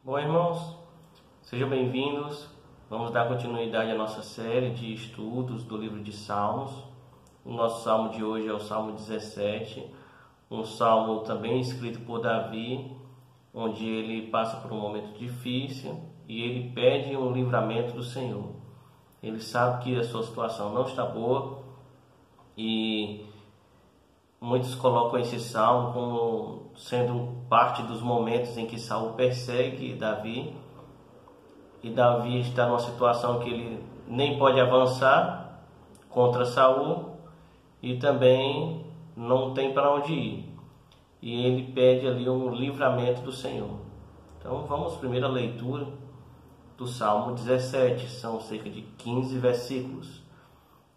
Bom, irmãos, sejam bem-vindos. Vamos dar continuidade à nossa série de estudos do livro de Salmos. O nosso salmo de hoje é o Salmo 17, um salmo também escrito por Davi, onde ele passa por um momento difícil e ele pede um livramento do Senhor. Ele sabe que a sua situação não está boa e muitos colocam esse salmo como sendo parte dos momentos em que Saul persegue Davi. E Davi está numa situação que ele nem pode avançar contra Saul e também não tem para onde ir. E ele pede ali um livramento do Senhor. Então vamos primeiro à leitura do Salmo 17, são cerca de 15 versículos.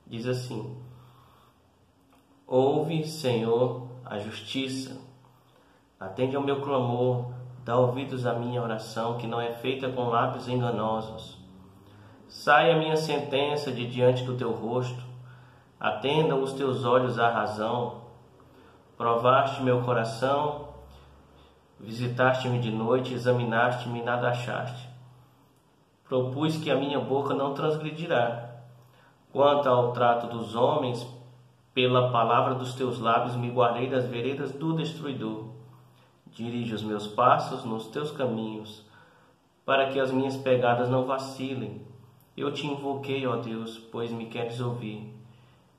Diz assim: Ouve, Senhor, a justiça, atende ao meu clamor, dá ouvidos à minha oração, que não é feita com lábios enganosos. Saia a minha sentença de diante do teu rosto, atendam os teus olhos à razão. Provaste meu coração, visitaste-me de noite, examinaste-me e nada achaste. Propus que a minha boca não transgredirá. Quanto ao trato dos homens, pela palavra dos teus lábios me guardei das veredas do destruidor. Dirige os meus passos nos teus caminhos, para que as minhas pegadas não vacilem. Eu te invoquei, ó Deus, pois me queres ouvir.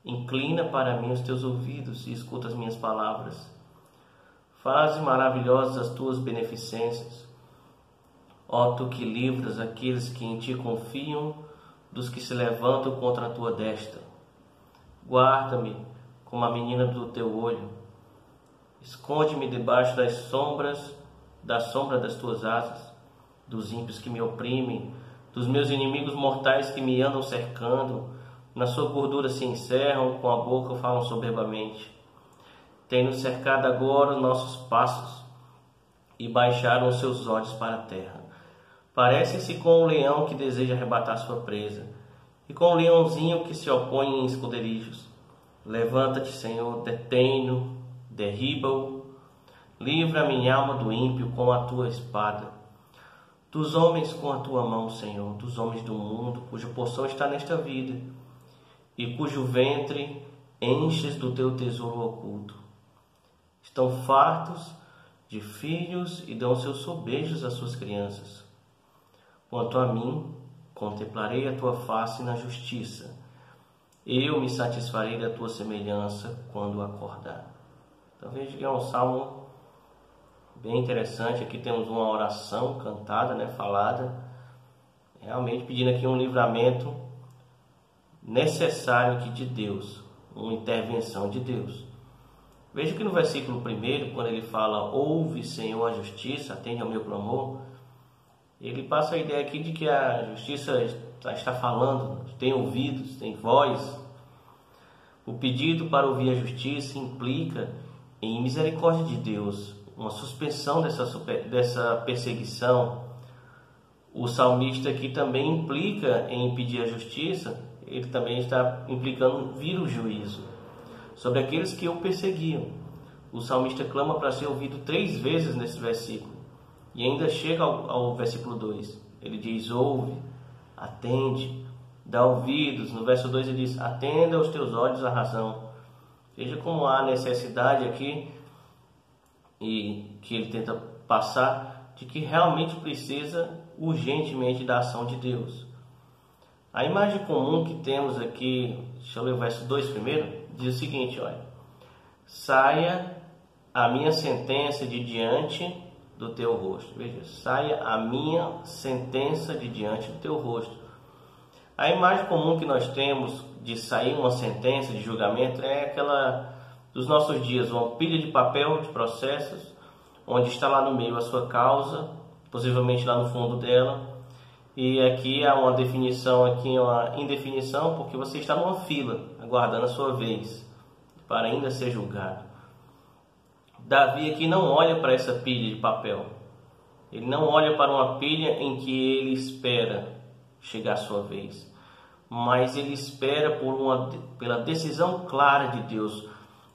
Inclina para mim os teus ouvidos e escuta as minhas palavras. Faze maravilhosas as tuas beneficências. Ó tu que livras aqueles que em ti confiam dos que se levantam contra a tua destra. Guarda-me como a menina do teu olho. Esconde-me debaixo da sombra das tuas asas, dos ímpios que me oprimem, dos meus inimigos mortais que me andam cercando. Na sua gordura se encerram, com a boca falam soberbamente. Tem-nos cercado agora os nossos passos e baixaram os seus olhos para a terra. Parecem-se com o leão que deseja arrebatar sua presa, e com o leãozinho que se opõe em esconderijos. Levanta-te, Senhor, detém-no, derriba-o, livra a minha alma do ímpio com a tua espada, dos homens com a tua mão, Senhor, dos homens do mundo, cuja porção está nesta vida, e cujo ventre enches do teu tesouro oculto. Estão fartos de filhos e dão seus sobejos às suas crianças. Quanto a mim, contemplarei a tua face na justiça. Eu me satisfarei da tua semelhança quando acordar. Então veja que é um salmo bem interessante. Aqui temos uma oração cantada, falada, realmente pedindo aqui um livramento necessário aqui de Deus, uma intervenção de Deus. Veja que no versículo 1, quando ele fala: ouve, Senhor, a justiça, atende ao meu clamor, ele passa a ideia aqui de que a justiça está falando, tem ouvidos, tem voz. O pedido para ouvir a justiça implica em misericórdia de Deus, uma suspensão dessa perseguição. O salmista aqui também implica em pedir a justiça, ele também está implicando vir o juízo sobre aqueles que o perseguiam. O salmista clama para ser ouvido 3 vezes nesse versículo. E ainda chega ao versículo 2. Ele diz: ouve, atende, dá ouvidos. No verso 2 ele diz: atenda aos teus olhos à razão. Veja como há necessidade aqui, e que ele tenta passar, de que realmente precisa urgentemente da ação de Deus. A imagem comum que temos aqui, deixa eu ler o verso 2 primeiro, diz o seguinte: olha, saia a minha sentença de diante do teu rosto. Veja, saia a minha sentença de diante do teu rosto. A imagem comum que nós temos de sair uma sentença de julgamento é aquela dos nossos dias, uma pilha de papel de processos, onde está lá no meio a sua causa, possivelmente lá no fundo dela, e aqui há uma definição, aqui uma indefinição, porque você está numa fila, aguardando a sua vez, para ainda ser julgado. Davi aqui não olha para essa pilha de papel. Ele não olha para uma pilha em que ele espera chegar a sua vez, mas ele espera pela decisão clara de Deus,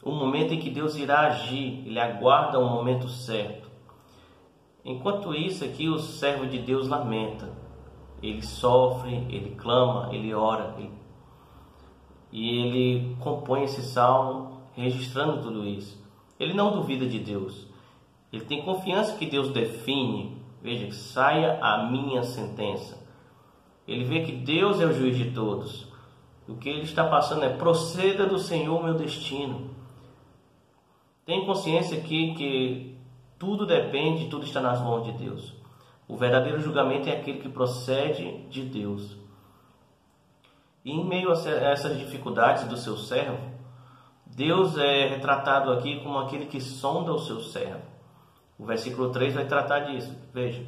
o momento em que Deus irá agir. Ele aguarda o momento certo. Enquanto isso aqui, o servo de Deus lamenta. Ele sofre, ele clama, ele ora. E ele compõe esse salmo registrando tudo isso. Ele não duvida de Deus. Ele tem confiança que Deus define. Veja, saia a minha sentença. Ele vê que Deus é o juiz de todos. O que ele está passando é: proceda do Senhor meu destino. Tem consciência aqui que tudo depende, tudo está nas mãos de Deus. O verdadeiro julgamento é aquele que procede de Deus. E em meio a essas dificuldades do seu servo, Deus é retratado aqui como aquele que sonda o seu servo. O versículo 3 vai tratar disso. Veja: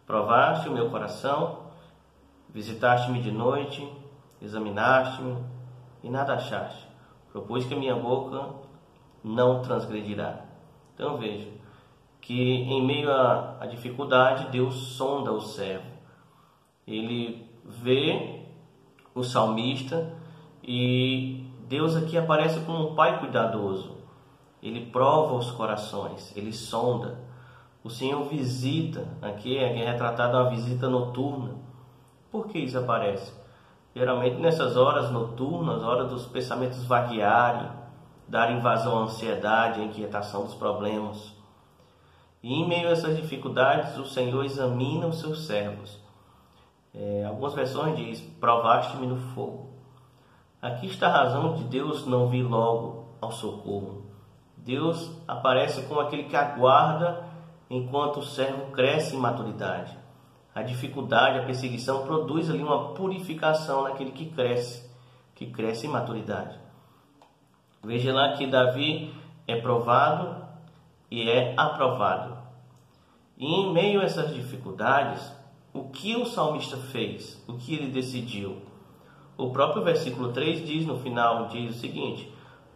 provaste o meu coração, visitaste-me de noite, examinaste-me e nada achaste. Propus que a minha boca não transgredirá. Então veja que em meio à dificuldade, Deus sonda o servo. Ele vê o salmista e Deus aqui aparece como um pai cuidadoso. Ele prova os corações, ele sonda. O Senhor visita, aqui é retratada uma visita noturna. Por que isso aparece? Geralmente nessas horas noturnas, horas dos pensamentos vaguearem, darem vazão à ansiedade, à inquietação dos problemas. E em meio a essas dificuldades, o Senhor examina os seus servos. Algumas versões diz: provaste-me no fogo. Aqui está a razão de Deus não vir logo ao socorro. Deus aparece como aquele que aguarda enquanto o servo cresce em maturidade. A dificuldade, a perseguição produz ali uma purificação naquele que cresce em maturidade. Veja lá que Davi é provado e é aprovado. E em meio a essas dificuldades, o que o salmista fez? O que ele decidiu? O próprio versículo 3 diz no final, diz o seguinte: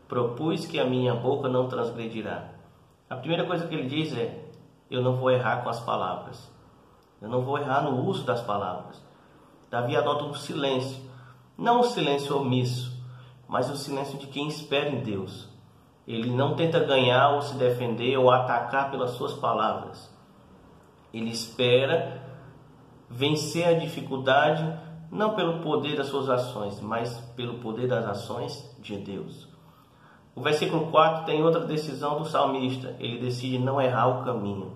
propus que a minha boca não transgredirá. A primeira coisa que ele diz é: eu não vou errar com as palavras. Eu não vou errar no uso das palavras. Davi adota um silêncio. Não um silêncio omisso, mas o silêncio de quem espera em Deus. Ele não tenta ganhar ou se defender ou atacar pelas suas palavras. Ele espera vencer a dificuldade, não pelo poder das suas ações, mas pelo poder das ações de Deus. O versículo 4 tem outra decisão do salmista. Ele decide não errar o caminho.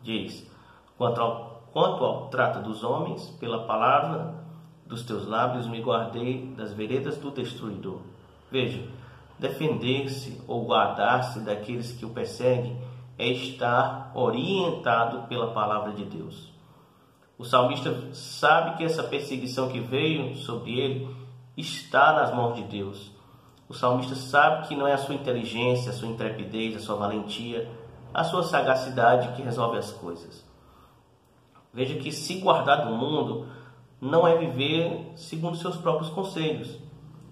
Diz: quanto ao trato dos homens, pela palavra dos teus lábios me guardei das veredas do destruidor. Veja, defender-se ou guardar-se daqueles que o perseguem é estar orientado pela palavra de Deus. O salmista sabe que essa perseguição que veio sobre ele está nas mãos de Deus. O salmista sabe que não é a sua inteligência, a sua intrepidez, a sua valentia, a sua sagacidade que resolve as coisas. Veja que se guardar do mundo não é viver segundo seus próprios conselhos,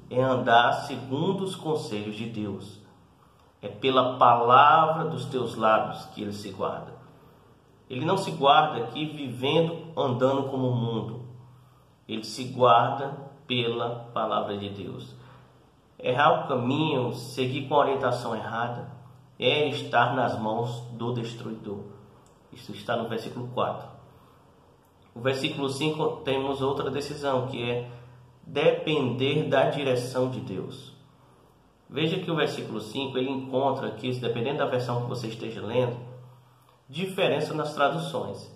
é andar segundo os conselhos de Deus. É pela palavra dos teus lábios que ele se guarda. Ele não se guarda aqui vivendo, andando como o mundo. Ele se guarda pela palavra de Deus. Errar o caminho, seguir com a orientação errada, é estar nas mãos do destruidor. Isso está no versículo 4. No versículo 5 temos outra decisão, que é depender da direção de Deus. Veja que o versículo 5 ele encontra aqui, dependendo da versão que você esteja lendo, diferença nas traduções.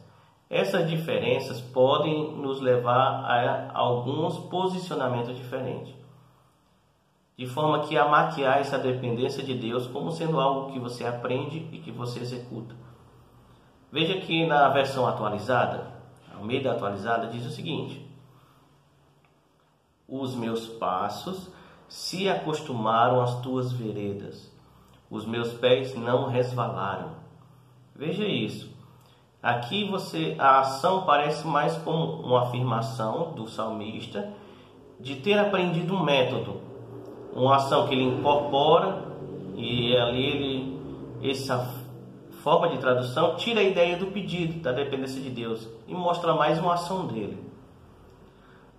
Essas diferenças podem nos levar a alguns posicionamentos diferentes, de forma que a maquiar essa dependência de Deus como sendo algo que você aprende e que você executa. Veja que na versão atualizada, Almeida atualizada, diz o seguinte: os meus passos se acostumaram às tuas veredas, os meus pés não resvalaram. Veja isso. Aqui a ação parece mais como uma afirmação do salmista de ter aprendido um método, uma ação que ele incorpora, e ali essa forma de tradução tira a ideia do pedido, da dependência de Deus, e mostra mais uma ação dele.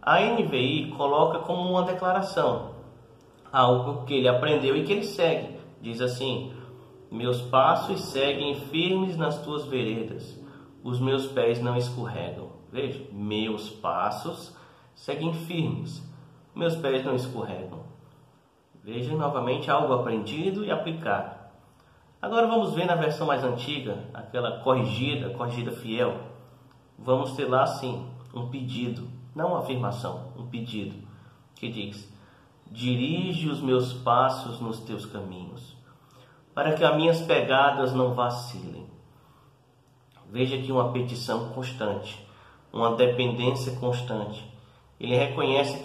A NVI coloca como uma declaração, algo que ele aprendeu e que ele segue. Diz assim: meus passos seguem firmes nas tuas veredas, os meus pés não escorregam. Veja, meus passos seguem firmes, meus pés não escorregam. Veja novamente algo aprendido e aplicado. Agora vamos ver na versão mais antiga, aquela corrigida fiel. Vamos ter lá assim um pedido, não uma afirmação, um pedido, que diz: dirige os meus passos nos teus caminhos, para que as minhas pegadas não vacilem. Veja aqui uma petição constante, uma dependência constante. Ele reconhece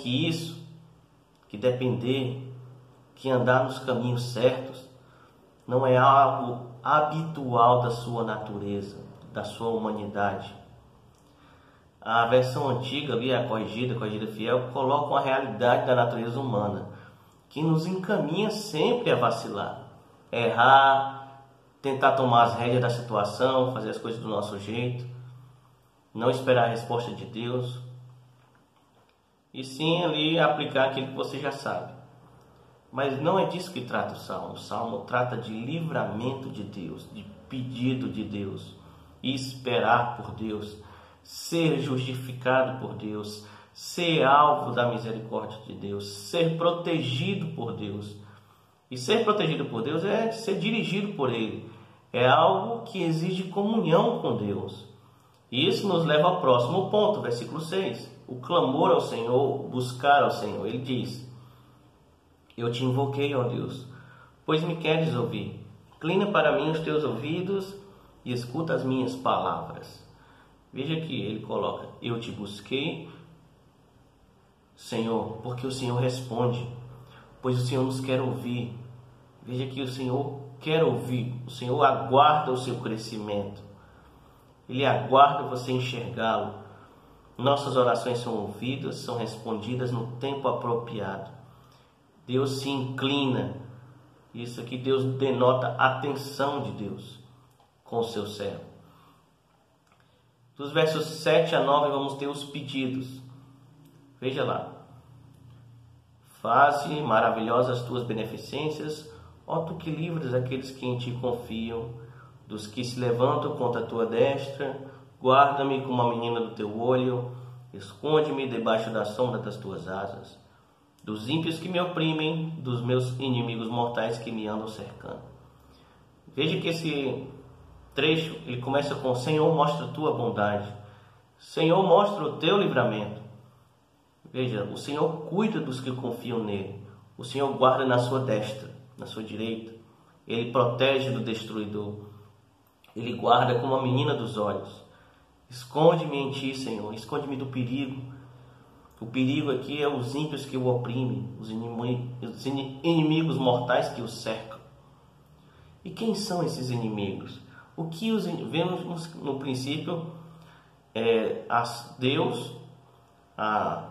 que depender, que andar nos caminhos certos, não é algo habitual da sua natureza, da sua humanidade. A versão antiga, ali, a corrigida fiel, coloca uma realidade da natureza humana, que nos encaminha sempre a vacilar, errar, tentar tomar as rédeas da situação, fazer as coisas do nosso jeito, não esperar a resposta de Deus, e sim ali aplicar aquilo que você já sabe. Mas não é disso que trata o Salmo. O Salmo trata de livramento de Deus, de pedido de Deus, esperar por Deus, ser justificado por Deus, ser alvo da misericórdia de Deus, ser protegido por Deus. E ser protegido por Deus é ser dirigido por Ele. É algo que exige comunhão com Deus. E isso nos leva ao próximo ponto, versículo 6. O clamor ao Senhor, buscar ao Senhor. Ele diz: eu te invoquei, ó Deus, pois me queres ouvir. Inclina para mim os teus ouvidos e escuta as minhas palavras. Veja aqui, ele coloca: eu te busquei, Senhor, porque o Senhor responde, pois o Senhor nos quer ouvir. Veja que o Senhor quer ouvir, o Senhor aguarda o seu crescimento, Ele aguarda você enxergá-lo. Nossas orações são ouvidas, são respondidas no tempo apropriado. Deus se inclina. Isso aqui Deus denota a atenção de Deus com o seu servo. Dos versos 7 a 9 vamos ter os pedidos. Veja lá. Faze maravilhosas tuas beneficências, ó tu que livras aqueles que em ti confiam, dos que se levantam contra a tua destra. Guarda-me como a menina do teu olho, esconde-me debaixo da sombra das tuas asas. Dos ímpios que me oprimem, dos meus inimigos mortais que me andam cercando. Veja que esse trecho, ele começa com: Senhor, mostra a tua bondade. Senhor, mostra o teu livramento. Veja, o Senhor cuida dos que confiam nele. O Senhor guarda na sua destra, na sua direita. Ele protege do destruidor. Ele guarda como a menina dos olhos. Esconde-me em ti, Senhor. Esconde-me do perigo. O perigo aqui é os ímpios que o oprimem, os inimigos mortais que o cercam. E quem são esses inimigos? Vemos no princípio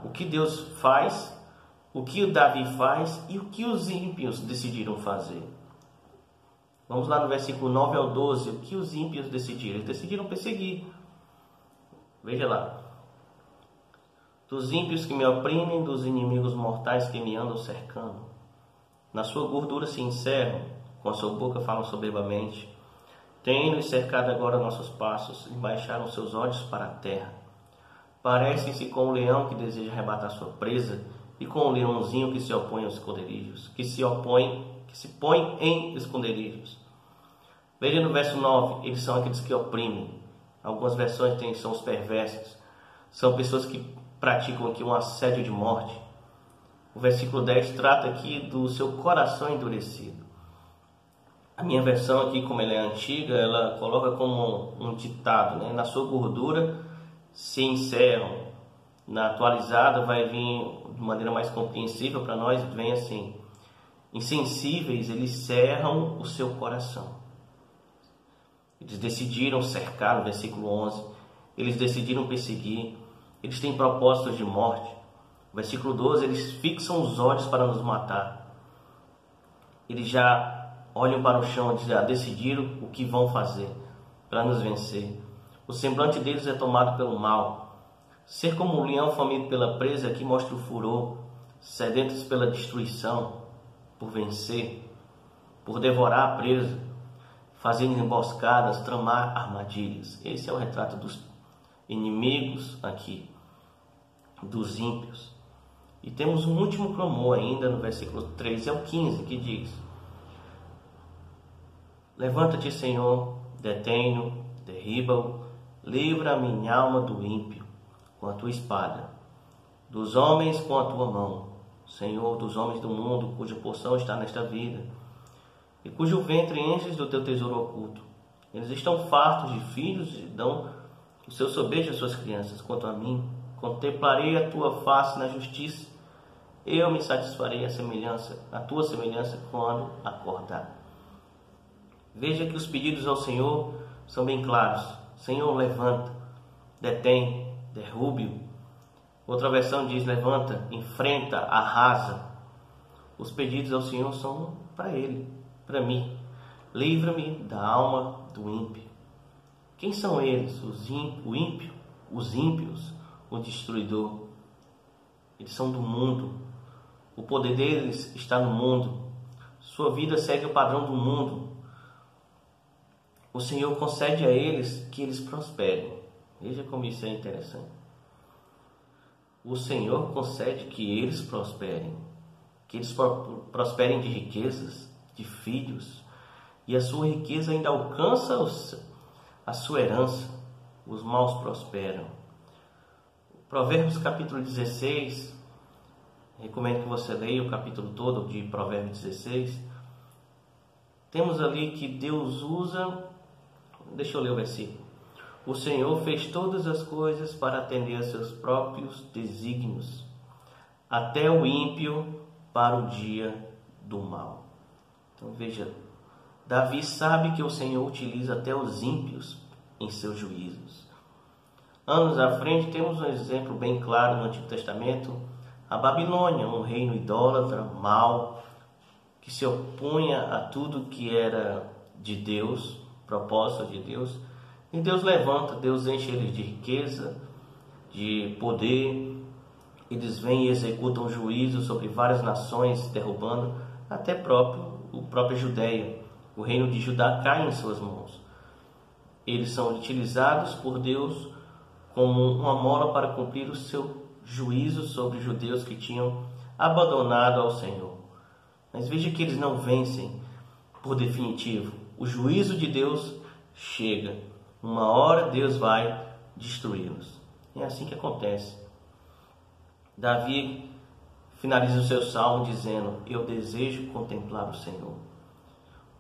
o que Deus faz, o que o Davi faz e o que os ímpios decidiram fazer. Vamos lá no versículo 9 ao 12, o que os ímpios decidiram? Eles decidiram perseguir. Veja lá. Dos ímpios que me oprimem, dos inimigos mortais que me andam cercando. Na sua gordura se encerram, com a sua boca falam soberbamente. Têm-nos cercado agora nossos passos e baixaram seus olhos para a terra. Parecem-se com o leão que deseja arrebatar sua presa e com o leãozinho que se opõe aos esconderijos, que se põe em esconderijos. Veja no verso 9, eles são aqueles que oprimem. Algumas versões são os perversos. São pessoas que praticam aqui um assédio de morte. O versículo 10 trata aqui do seu coração endurecido. A minha versão aqui, como ela é antiga, ela coloca como um ditado, né? Na sua gordura se encerram. Na atualizada vai vir de maneira mais compreensível para nós, vem assim: insensíveis, eles cerram o seu coração. Eles decidiram cercar, no versículo 11. Eles decidiram perseguir. Eles têm propósitos de morte. No versículo 12, eles fixam os olhos para nos matar. Eles já olham para o chão e já decidiram o que vão fazer para nos vencer. O semblante deles é tomado pelo mal. Ser como um leão faminto pela presa, aqui mostra o furor, sedentos pela destruição, por vencer, por devorar a presa. fazer emboscadas, tramar armadilhas. Esse é o retrato dos inimigos aqui, dos ímpios. E temos um último clamor ainda no versículo 13 ao 15, que diz: levanta-te, Senhor, detém-no, derriba-o, livra a minha alma do ímpio com a tua espada, dos homens com a tua mão, Senhor, dos homens do mundo, cuja porção está nesta vida, e cujo ventre enches do teu tesouro oculto. Eles estão fartos de filhos e dão o seu sobejo às suas crianças. Quanto a mim, contemplarei a tua face na justiça, eu me satisfarei a tua semelhança quando acordar. Veja que os pedidos ao Senhor são bem claros. Senhor, levanta, detém, derrube-o. Outra versão diz: levanta, enfrenta, arrasa. Os pedidos ao Senhor são para Ele, para mim. Livra-me da alma do ímpio. Quem são eles? Os ímpios, o destruidor. Eles são do mundo. O poder deles está no mundo. Sua vida segue o padrão do mundo. O Senhor concede a eles que eles prosperem. Veja como isso é interessante. O Senhor concede que eles prosperem. Que eles prosperem de riquezas, de filhos. E a sua riqueza ainda alcança a sua herança. Os maus prosperam. Provérbios capítulo 16. Recomendo que você leia o capítulo todo de Provérbios 16. Temos ali que Deus usa... Deixa eu ler o versículo. O Senhor fez todas as coisas para atender a seus próprios desígnios, até o ímpio para o dia do mal. Então veja, Davi sabe que o Senhor utiliza até os ímpios em seus juízos. Anos à frente temos um exemplo bem claro no Antigo Testamento: a Babilônia, um reino idólatra, mau, que se opunha a tudo que era de Deus, propósito de Deus. E Deus levanta, Deus enche eles de riqueza, de poder. Eles vêm e executam juízo sobre várias nações, derrubando até o próprio Judeia. O reino de Judá cai em suas mãos. Eles são utilizados por Deus como uma mola para cumprir o seu juízo sobre os judeus que tinham abandonado ao Senhor. Mas veja que eles não vencem por definitivo. O juízo de Deus chega. Uma hora Deus vai destruí-los. É assim que acontece. Davi finaliza o seu salmo dizendo: eu desejo contemplar o Senhor.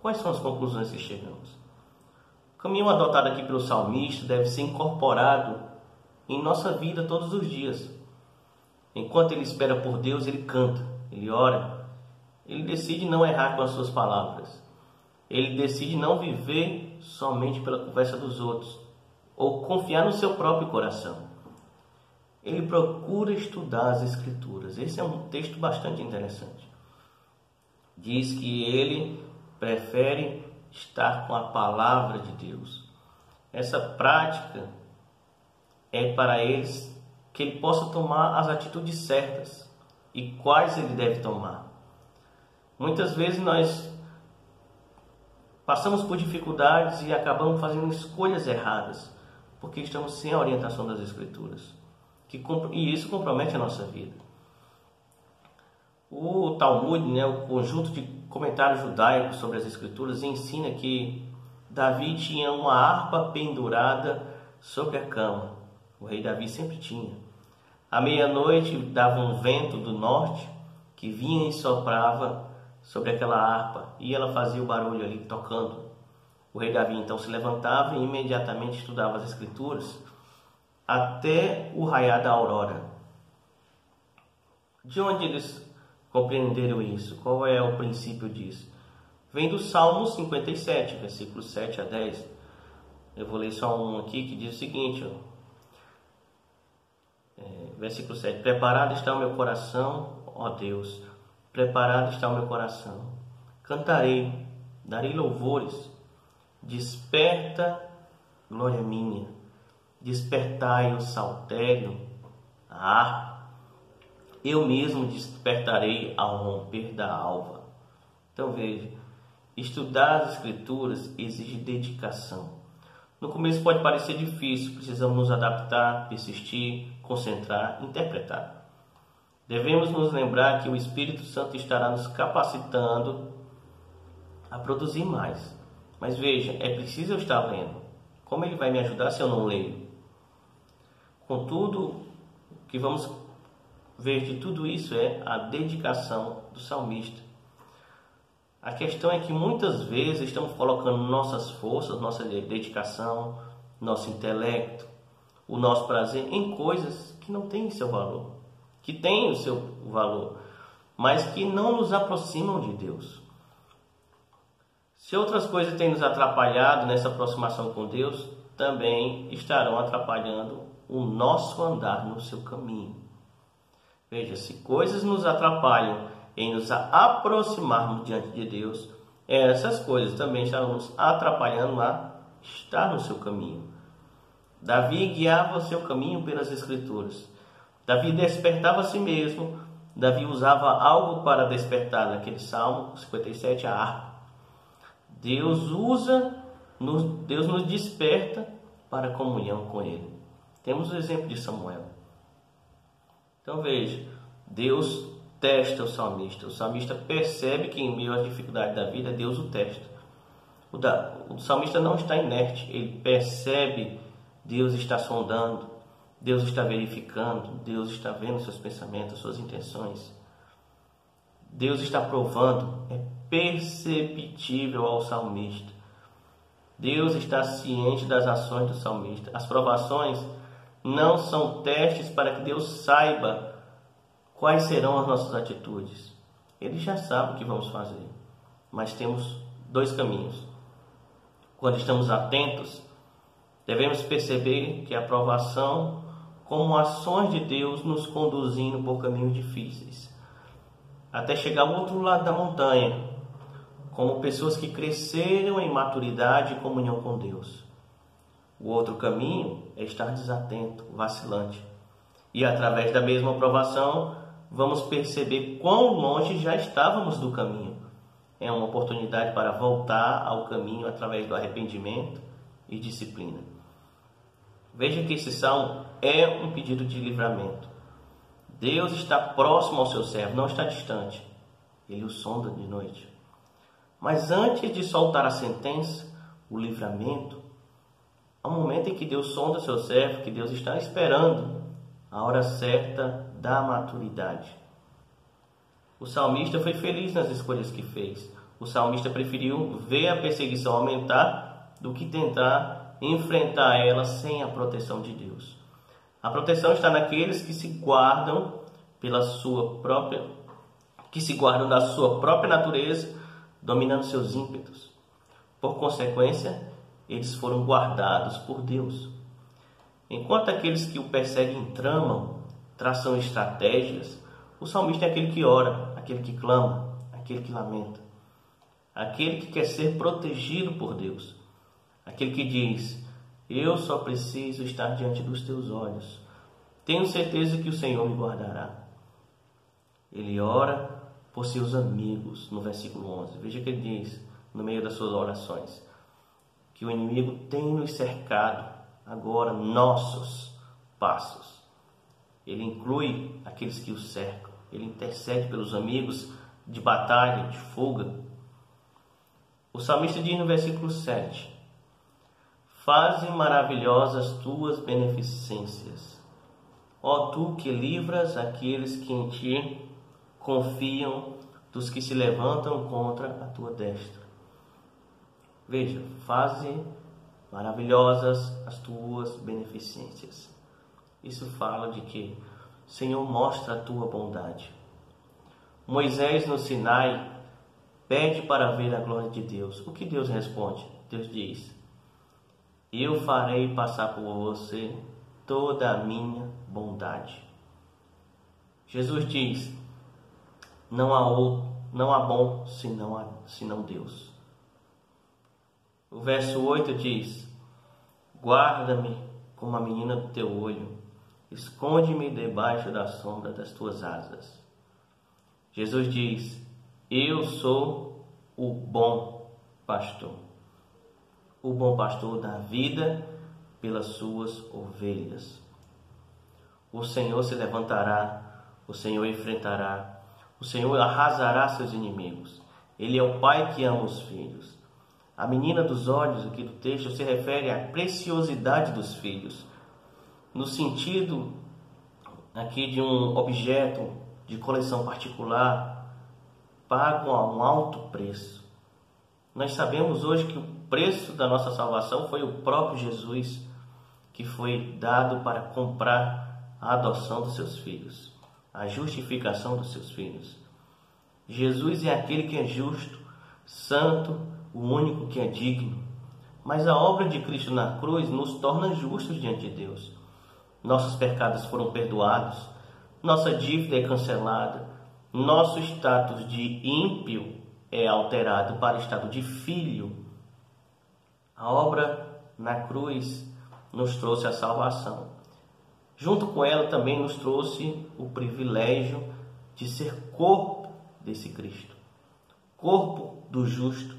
Quais são as conclusões que chegamos? O caminho adotado aqui pelo salmista deve ser incorporado em nossa vida todos os dias. Enquanto ele espera por Deus, ele canta, ele ora, ele decide não errar com as suas palavras. Ele decide não viver somente pela conversa dos outros, ou confiar no seu próprio coração. Ele procura estudar as Escrituras. Esse é um texto bastante interessante. Diz que ele prefere estar com a palavra de Deus. Essa prática é para eles que ele possa tomar as atitudes certas. E quais ele deve tomar? Muitas vezes nós passamos por dificuldades e acabamos fazendo escolhas erradas, porque estamos sem a orientação das Escrituras. E isso compromete a nossa vida. O Talmud, o conjunto de comentários judaicos sobre as Escrituras, ensina que Davi tinha uma harpa pendurada sobre a cama. O rei Davi sempre tinha. À meia-noite dava um vento do norte que vinha e soprava sobre aquela harpa, e ela fazia o barulho ali tocando. O rei Davi então se levantava e imediatamente estudava as Escrituras até o raiar da aurora. De onde eles compreenderam isso? Qual é o princípio disso? Vem do Salmo 57, versículos 7 a 10. Eu vou ler só um aqui que diz o seguinte, versículo 7. Preparado está o meu coração, ó Deus, preparado está o meu coração. Cantarei, darei louvores. Desperta, glória minha. Despertai o saltério, a harpa. Eu mesmo despertarei ao romper da alva. Então veja, Estudar as Escrituras exige dedicação. No começo pode parecer difícil, precisamos nos adaptar, persistir, concentrar, interpretar. Devemos nos lembrar que o Espírito Santo estará nos capacitando a produzir mais. Mas veja, é preciso eu estar lendo. Como ele vai me ajudar se eu não leio? Contudo, o que vamos ver de tudo isso é a dedicação do salmista. A questão é que muitas vezes estamos colocando nossas forças, nossa dedicação, nosso intelecto, o nosso prazer em coisas que não têm seu valor, que têm o seu valor, mas que não nos aproximam de Deus. Se outras coisas têm nos atrapalhado nessa aproximação com Deus, também estarão atrapalhando o nosso andar no seu caminho. Veja, se coisas nos atrapalham em nos aproximarmos diante de Deus, essas coisas também estarão nos atrapalhando a estar no seu caminho. Davi guiava o seu caminho pelas Escrituras. Davi despertava a si mesmo. Davi usava algo para despertar, naquele Salmo 57, a harpa. Deus nos desperta para a comunhão com Ele. Temos o exemplo de Samuel. Então veja, Deus testa o salmista. O salmista percebe que em meio às dificuldades da vida, Deus o testa. O salmista não está inerte, ele percebe Deus está sondando, Deus está verificando, Deus está vendo seus pensamentos, suas intenções. Deus está provando, é perceptível ao salmista. Deus está ciente das ações do salmista. As provações não são testes para que Deus saiba quais serão as nossas atitudes. Ele já sabe o que vamos fazer, mas temos dois caminhos. Quando estamos atentos, devemos perceber que a provação, como ações de Deus nos conduzindo por caminhos difíceis, até chegar ao outro lado da montanha, como pessoas que cresceram em maturidade e comunhão com Deus. O outro caminho é estar desatento, vacilante. E através da mesma provação, vamos perceber quão longe já estávamos do caminho. É uma oportunidade para voltar ao caminho através do arrependimento e disciplina. Veja que esse salmo é um pedido de livramento. Deus está próximo ao seu servo, não está distante. Ele o sonda de noite. Mas antes de soltar a sentença, o livramento, há um momento em que Deus sonda o seu servo, que Deus está esperando a hora certa da maturidade. O salmista foi feliz nas escolhas que fez. O salmista preferiu ver a perseguição aumentar do que tentar enfrentar ela sem a proteção de Deus. A proteção está naqueles que se guardam da sua própria natureza, dominando seus ímpetos. Por consequência, eles foram guardados por Deus. Enquanto aqueles que o perseguem tramam, traçam estratégias, o salmista é aquele que ora, aquele que clama, aquele que lamenta, aquele que quer ser protegido por Deus, aquele que diz: eu só preciso estar diante dos teus olhos, tenho certeza que o Senhor me guardará. Ele ora por seus amigos, no versículo 11. Veja que ele diz, no meio das suas orações, que o inimigo tem nos cercado, agora nossos passos. Ele inclui aqueles que o cercam. Ele intercede pelos amigos de batalha, de fuga. O salmista diz no versículo 7: faze maravilhosas tuas beneficências, ó tu que livras aqueles que em ti confiam, dos que se levantam contra a tua destra. Veja, faze maravilhosas as tuas beneficências. Isso fala de que o Senhor mostra a tua bondade. Moisés no Sinai pede para ver a glória de Deus. O que Deus responde? Deus diz: eu farei passar por você toda a minha bondade. Jesus diz: não há bom senão Deus. O verso 8 diz: guarda-me como a menina do teu olho, esconde-me debaixo da sombra das tuas asas. Jesus diz: eu sou o bom pastor. O bom pastor dá vida pelas suas ovelhas. O Senhor se levantará, o Senhor enfrentará, o Senhor arrasará seus inimigos. Ele é o pai que ama os filhos. A menina dos olhos, aqui do texto, se refere à preciosidade dos filhos, no sentido aqui de um objeto de coleção particular, pago a um alto preço. Nós sabemos hoje que o preço da nossa salvação foi o próprio Jesus, que foi dado para comprar a adoção dos seus filhos, a justificação dos seus filhos. Jesus é aquele que é justo, santo, o único que é digno. Mas a obra de Cristo na cruz nos torna justos diante de Deus. Nossos pecados foram perdoados, nossa dívida é cancelada, nosso status de ímpio é alterado para o estado de filho. A obra na cruz nos trouxe a salvação. Junto com ela também nos trouxe o privilégio de ser corpo desse Cristo, corpo do justo.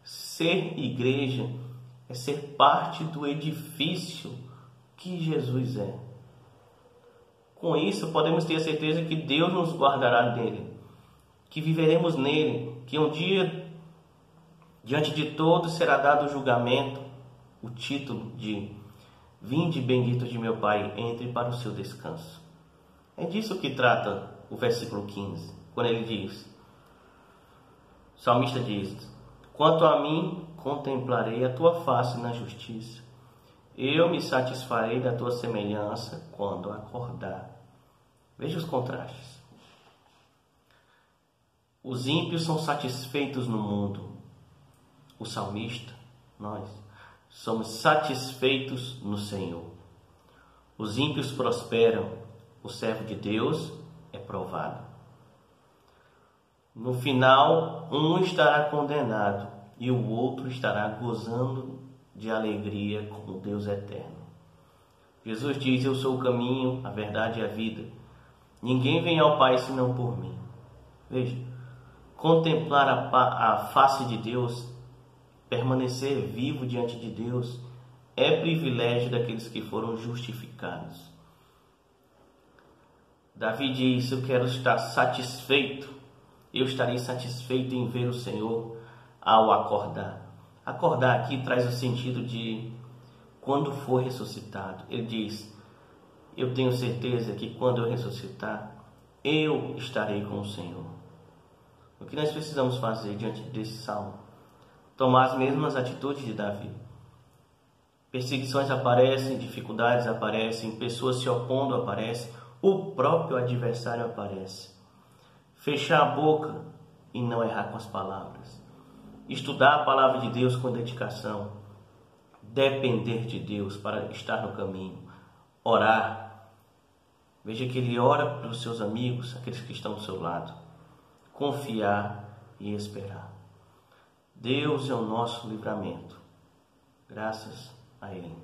Ser igreja é ser parte do edifício que Jesus é. Com isso, podemos ter a certeza que Deus nos guardará nele, que viveremos nele, que um dia, diante de todos, será dado o julgamento, o título de Vinde bendito de meu Pai, entre para o seu descanso. É disso que trata o versículo 15, quando ele diz, o salmista diz, quanto a mim, contemplarei a tua face na justiça. Eu me satisfarei da tua semelhança quando acordar. Veja os contrastes. Os ímpios são satisfeitos no mundo. O salmista, nós, somos satisfeitos no Senhor. Os ímpios prosperam. O servo de Deus é provado. No final, um estará condenado e o outro estará gozando de alegria com o Deus eterno. Jesus diz, eu sou o caminho, a verdade e a vida. Ninguém vem ao Pai senão por mim. Veja, contemplar a face de Deus, permanecer vivo diante de Deus, é privilégio daqueles que foram justificados. Davi diz, eu quero estar satisfeito, eu estarei satisfeito em ver o Senhor ao acordar. Acordar aqui traz o sentido de quando for ressuscitado. Ele diz, eu tenho certeza que quando eu ressuscitar, eu estarei com o Senhor. O que nós precisamos fazer diante desse salmo? Tomar as mesmas atitudes de Davi. Perseguições aparecem, dificuldades aparecem, pessoas se opondo aparecem, o próprio adversário aparece. Fechar a boca e não errar com as palavras. Estudar a palavra de Deus com dedicação. Depender de Deus para estar no caminho. Orar. Veja que ele ora pelos seus amigos, aqueles que estão ao seu lado. Confiar e esperar. Deus é o nosso livramento. Graças a Ele.